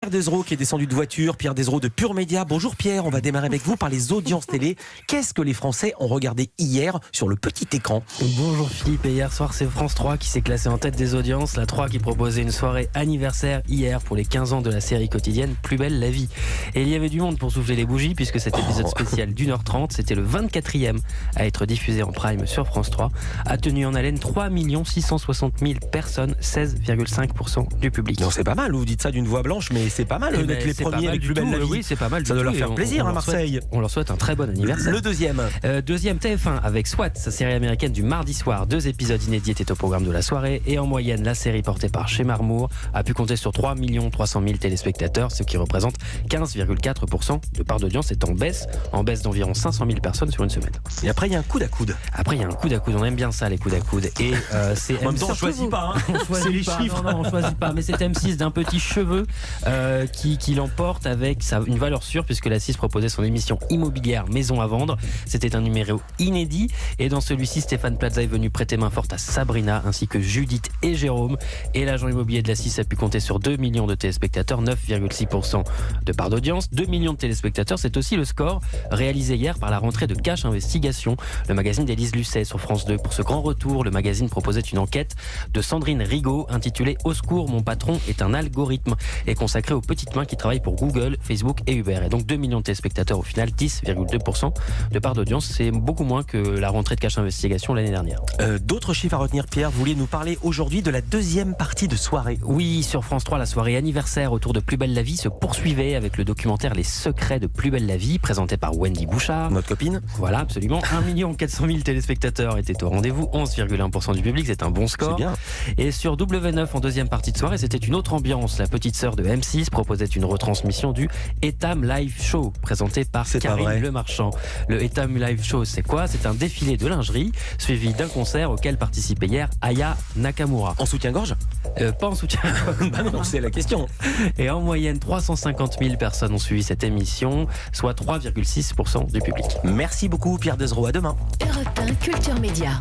Pierre Desraux qui est descendu de voiture, Pierre Desraux de Pure Média. Bonjour Pierre, on va démarrer avec vous par les audiences télé. Qu'est-ce que les Français ont regardé hier sur le petit écran? Bonjour Philippe, et hier soir c'est France 3 qui s'est classé en tête des audiences. La 3 qui proposait une soirée anniversaire hier pour les 15 ans de la série quotidienne Plus belle la vie. Et il y avait du monde pour souffler les bougies puisque cet épisode spécial d'1h30, c'était le 24e à être diffusé en prime sur France 3, a tenu en haleine 3 660 000 personnes, 16,5% du public. Non, c'est pas mal, vous dites ça d'une voix blanche, mais c'est pas mal d'être les premiers avec Plus belle la vie. Oui, c'est pas mal. Ça doit leur faire plaisir à Marseille. On leur souhaite un très bon anniversaire. Le deuxième. Deuxième TF1 avec SWAT, sa série américaine du mardi soir. 2 épisodes inédits étaient au programme de la soirée et en moyenne, la série portée par Chez Marmour a pu compter sur 3 300 000 téléspectateurs, ce qui représente 15,4% de part d'audience, est en baisse d'environ 500 000 personnes sur une semaine. Et après, il y a un coude à coude. Après, il y a un coude à coude. On aime bien ça, les coudes à coude. Et c'est en même temps, on choisit pas. Hein. C'est les chiffres. Non, on choisit pas. Mais c'est M6 d'un petit cheveu qui l'emporte avec une valeur sûre, puisque la 6 proposait son émission immobilière Maison à vendre. C'était un numéro inédit. Et dans celui-ci, Stéphane Plaza est venu prêter main forte à Sabrina, ainsi que Judith et Jérôme. Et l'agent immobilier de la 6 a pu compter sur 2 millions de téléspectateurs, 9,6% de part d'audience. 2 millions de téléspectateurs, c'est aussi le score réalisé hier par la rentrée de Cash Investigation, le magazine d'Élise Lucet sur France 2. Pour ce grand retour, le magazine proposait une enquête de Sandrine Rigaud intitulée « Au secours, mon patron est un algorithme » et consacrée aux petites mains qui travaillent pour Google, Facebook et Uber. Et donc 2 millions de téléspectateurs au final, 10,2% de part d'audience. C'est beaucoup moins que la rentrée de Cash Investigation l'année dernière. D'autres chiffres à retenir, Pierre. Vous vouliez nous parler aujourd'hui de la deuxième partie de soirée. Oui, sur France 3, la soirée anniversaire autour de Plus belle la vie se poursuivait avec le documentaire Les secrets de Plus belle la vie, présenté par Wendy Bouchard. Notre copine. Voilà, absolument. 1 400 000 téléspectateurs étaient au rendez-vous, 11,1% du public, c'est un bon score. C'est bien. Et sur W9, en deuxième partie de soirée, c'était une autre ambiance. La petite sœur de M6 proposait une retransmission du Etam Live Show, présenté par Karine Le Marchand. Le Etam Live Show, c'est quoi? C'est un défilé de lingerie, suivi d'un concert auquel participait hier Aya Nakamura. En soutien-gorge? Pas en soutien-gorge. Bah non, c'est la question. Et en moyenne, 350 000 personnes ont suivi cette émission, soit 3,6% du public. Merci beaucoup, Pierre Desraux. À demain. Europe 1 Culture Média.